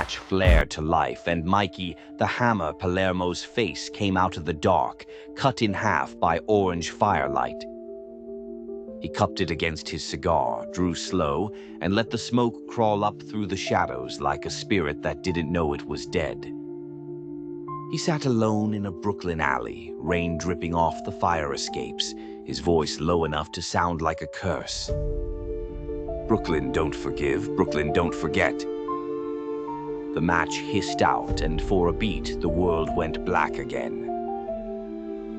match flared to life, and Mikey, the hammer Palermo's face, came out of the dark, cut in half by orange firelight. He cupped it against his cigar, drew slow, and let the smoke crawl up through the shadows like a spirit that didn't know it was dead. He sat alone in a Brooklyn alley, rain dripping off the fire escapes, his voice low enough to sound like a curse. Brooklyn don't forgive, Brooklyn don't forget. The match hissed out, and for a beat, the world went black again.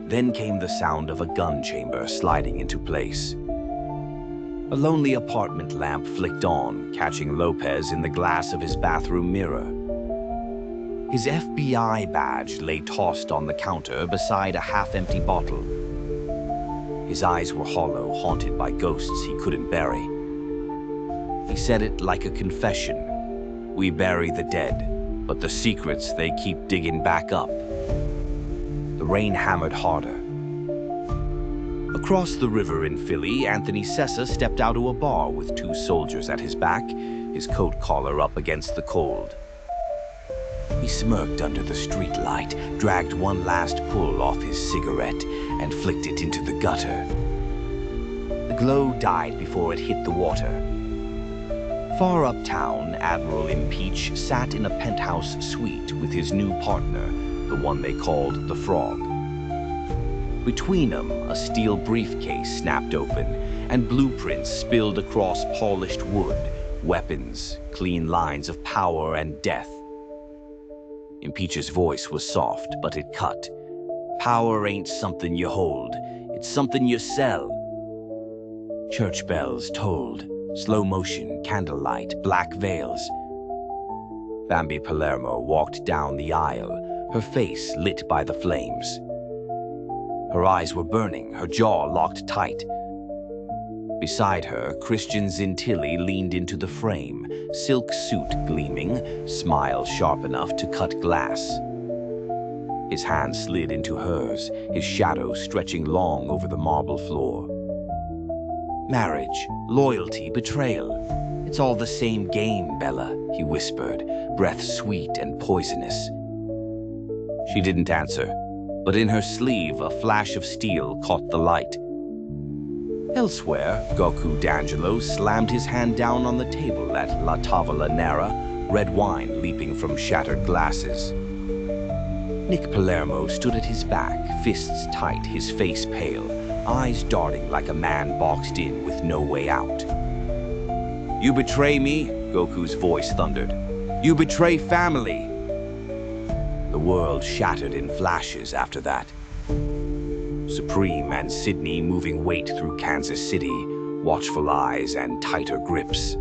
Then came the sound of a gun chamber sliding into place. A lonely apartment lamp flicked on, catching Lopez in the glass of his bathroom mirror. His FBI badge lay tossed on the counter beside a half-empty bottle. His eyes were hollow, haunted by ghosts he couldn't bury. He said it like a confession. We bury the dead, but the secrets they keep digging back up. The rain hammered harder. Across the river in Philly, Anthony Sessa stepped out of a bar with 2 soldiers at his back, his coat collar up against the cold. He smirked under the streetlight, dragged one last pull off his cigarette, and flicked it into the gutter. The glow died before it hit the water. Far uptown, Admiral Impeach sat in a penthouse suite with his new partner, the one they called the Frog. Between them, a steel briefcase snapped open, and blueprints spilled across polished wood, weapons, clean lines of power and death. Impeach's voice was soft, but it cut. Power ain't something you hold, it's something you sell. Church bells tolled, slow motion, candlelight, black veils. Bambi Palermo walked down the aisle, her face lit by the flames. Her eyes were burning, her jaw locked tight. Beside her, Christian Zintilli leaned into the frame, silk suit gleaming, smile sharp enough to cut glass. His hand slid into hers, his shadow stretching long over the marble floor. Marriage, loyalty, betrayal. It's all the same game, Bella, he whispered, breath sweet and poisonous. She didn't answer, but in her sleeve a flash of steel caught the light. Elsewhere, Goku D'Angelo slammed his hand down on the table at La Tavola Nera, red wine leaping from shattered glasses. Nick Palermo stood at his back, fists tight, his face pale, eyes darting like a man boxed in with no way out. You betray me, Goku's voice thundered. You betray family. The world shattered in flashes after that. Supreme and Sydney moving weight through Kansas City, watchful eyes and tighter grips.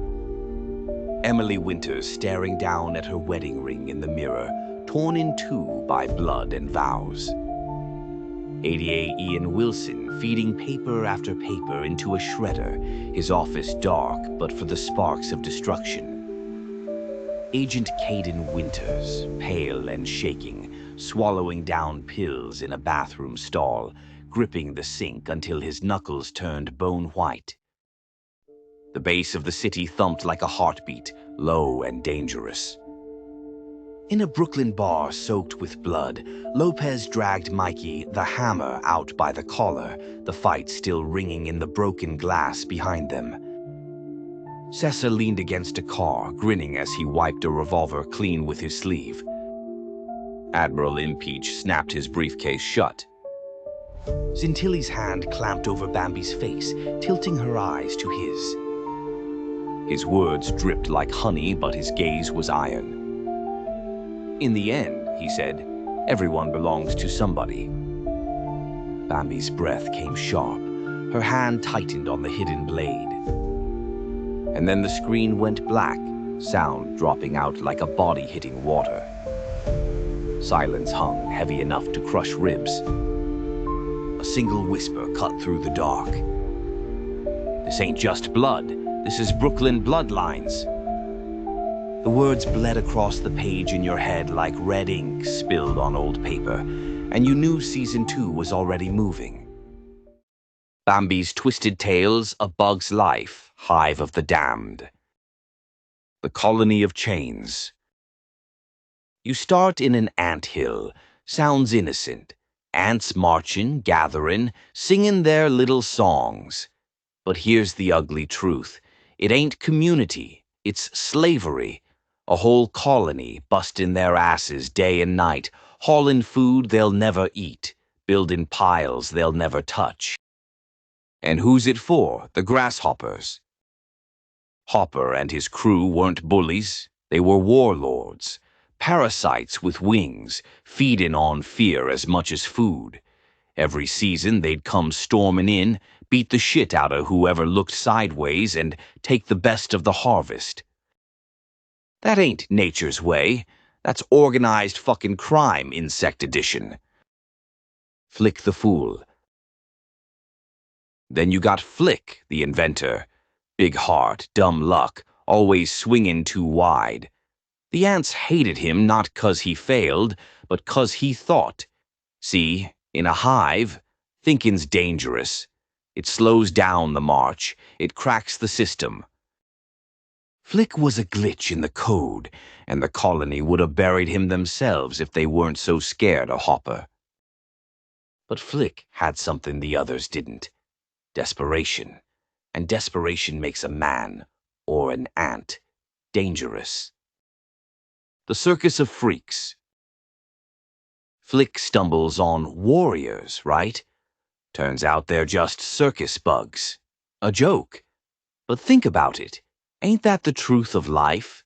Emily Winters staring down at her wedding ring in the mirror, torn in two by blood and vows. ADA Ian Wilson feeding paper after paper into a shredder, his office dark but for the sparks of destruction. Agent Caden Winters, pale and shaking, swallowing down pills in a bathroom stall, gripping the sink until his knuckles turned bone white. The base of the city thumped like a heartbeat, low and dangerous. In a Brooklyn bar soaked with blood, Lopez dragged Mikey, the hammer, out by the collar, the fight still ringing in the broken glass behind them. Sessa leaned against a car, grinning as he wiped a revolver clean with his sleeve. Admiral Impeach snapped his briefcase shut. Zintilli's hand clamped over Bambi's face, tilting her eyes to his. His words dripped like honey, but his gaze was iron. In the end, he said, everyone belongs to somebody. Bambi's breath came sharp. Her hand tightened on the hidden blade. And then the screen went black, sound dropping out like a body hitting water. Silence hung, heavy enough to crush ribs. A single whisper cut through the dark. This ain't just blood. This is Brooklyn bloodlines. The words bled across the page in your head like red ink spilled on old paper, and you knew Season 2 was already moving. Bambi's Twisted Tales, A Bug's Life, Hive of the Damned. The Colony of Chains. You start in an anthill. Sounds innocent. Ants marchin', gatherin', singin' their little songs. But here's the ugly truth. It ain't community. It's slavery. A whole colony bustin' their asses day and night, haulin' food they'll never eat, buildin' piles they'll never touch. And who's it for? The grasshoppers. Hopper and his crew weren't bullies. They were warlords. Parasites with wings, feedin' on fear as much as food. Every season they'd come stormin' in, beat the shit out of whoever looked sideways, and take the best of the harvest. That ain't nature's way. That's organized fucking crime, Insect Edition. Flik the fool. Then you got Flik, the inventor. Big heart, dumb luck, always swingin' too wide. The ants hated him not 'cause he failed, but 'cause he thought. See, in a hive, thinkin's dangerous. It slows down the march. It cracks the system. Flik was a glitch in the code, and the colony would have buried him themselves if they weren't so scared of Hopper. But Flik had something the others didn't. Desperation. And desperation makes a man, or an ant, dangerous. The Circus of Freaks. Flik stumbles on warriors, right? Turns out they're just circus bugs. A joke. But think about it. Ain't that the truth of life?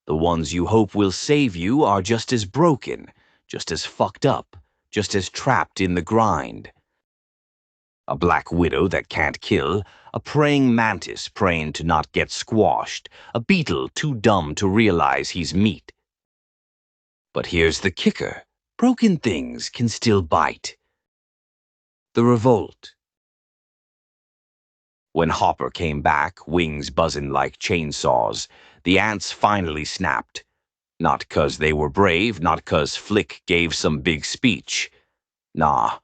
The ones you hope will save you are just as broken, just as fucked up, just as trapped in the grind. A black widow that can't kill, a praying mantis praying to not get squashed, a beetle too dumb to realize he's meat. But here's the kicker. Broken things can still bite. The revolt. When Hopper came back, wings buzzing like chainsaws, the ants finally snapped. Not 'cause they were brave, not 'cause Flik gave some big speech. Nah.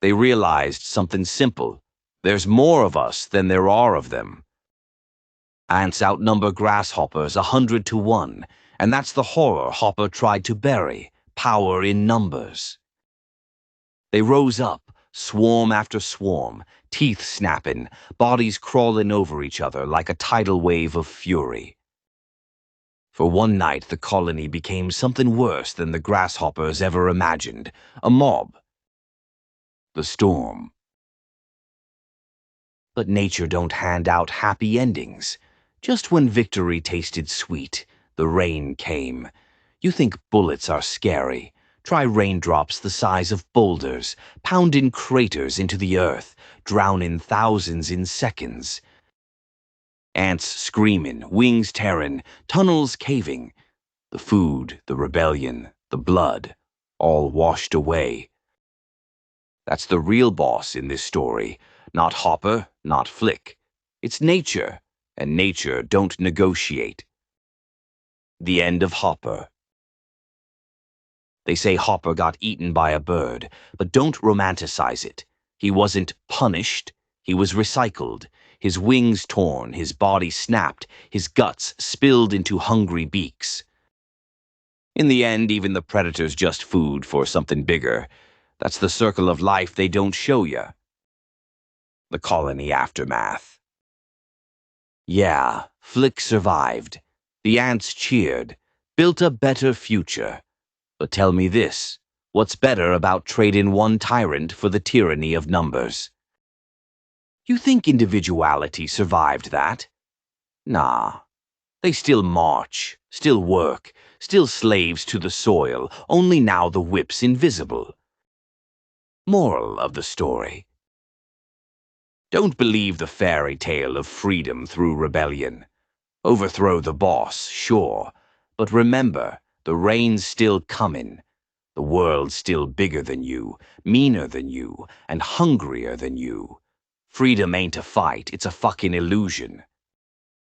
They realized something simple. There's more of us than there are of them. Ants outnumber grasshoppers 100 to 1, and that's the horror Hopper tried to bury, power in numbers. They rose up, swarm after swarm, teeth snapping, bodies crawling over each other like a tidal wave of fury. For one night, the colony became something worse than the grasshoppers ever imagined, a mob. The storm. But nature don't hand out happy endings. Just when victory tasted sweet, the rain came. You think bullets are scary. Try raindrops the size of boulders, pounding craters into the earth, drowning thousands in seconds. Ants screaming, wings tearing, tunnels caving. The food, the rebellion, the blood, all washed away. That's the real boss in this story. Not Hopper, not Flik. It's nature, and nature don't negotiate. The end of Hopper. They say Hopper got eaten by a bird, but don't romanticize it. He wasn't punished. He was recycled. His wings torn, his body snapped, his guts spilled into hungry beaks. In the end, even the predator's just food for something bigger. That's the circle of life they don't show you. The colony aftermath. Yeah, Flik survived. The ants cheered, built a better future. But tell me this, what's better about trading one tyrant for the tyranny of numbers? You think individuality survived that? Nah. They still march, still work, still slaves to the soil, only now the whip's invisible. Moral of the story. Don't believe the fairy tale of freedom through rebellion. Overthrow the boss, sure, but remember, the rain's still coming. The world's still bigger than you, meaner than you, and hungrier than you. Freedom ain't a fight, it's a fucking illusion.